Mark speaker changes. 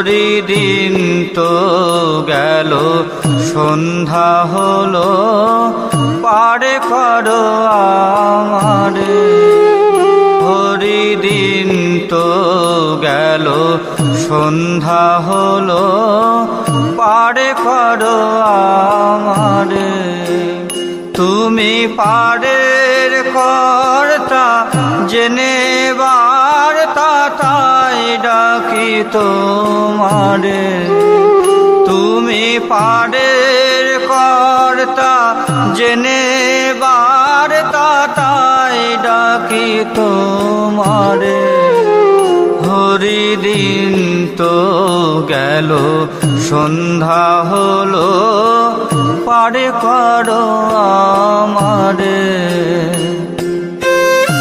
Speaker 1: হরিদিন তো গেল, সন্ধ্যা হলো, পারে করো আমারে। হরিদিন তো গেল, সন্ধ্যা হলো, পারে করো আমারে। তুমি পারের কর্তা, জেনে বার্তা, তাই ডাকি তোমারে। তুমি পারের কর্তা, জেনে বার্তা, তাই ডাকি তোমারে। হরিদিন তো গেল, সন্ধ্যা হলো, পারে করো আমারে।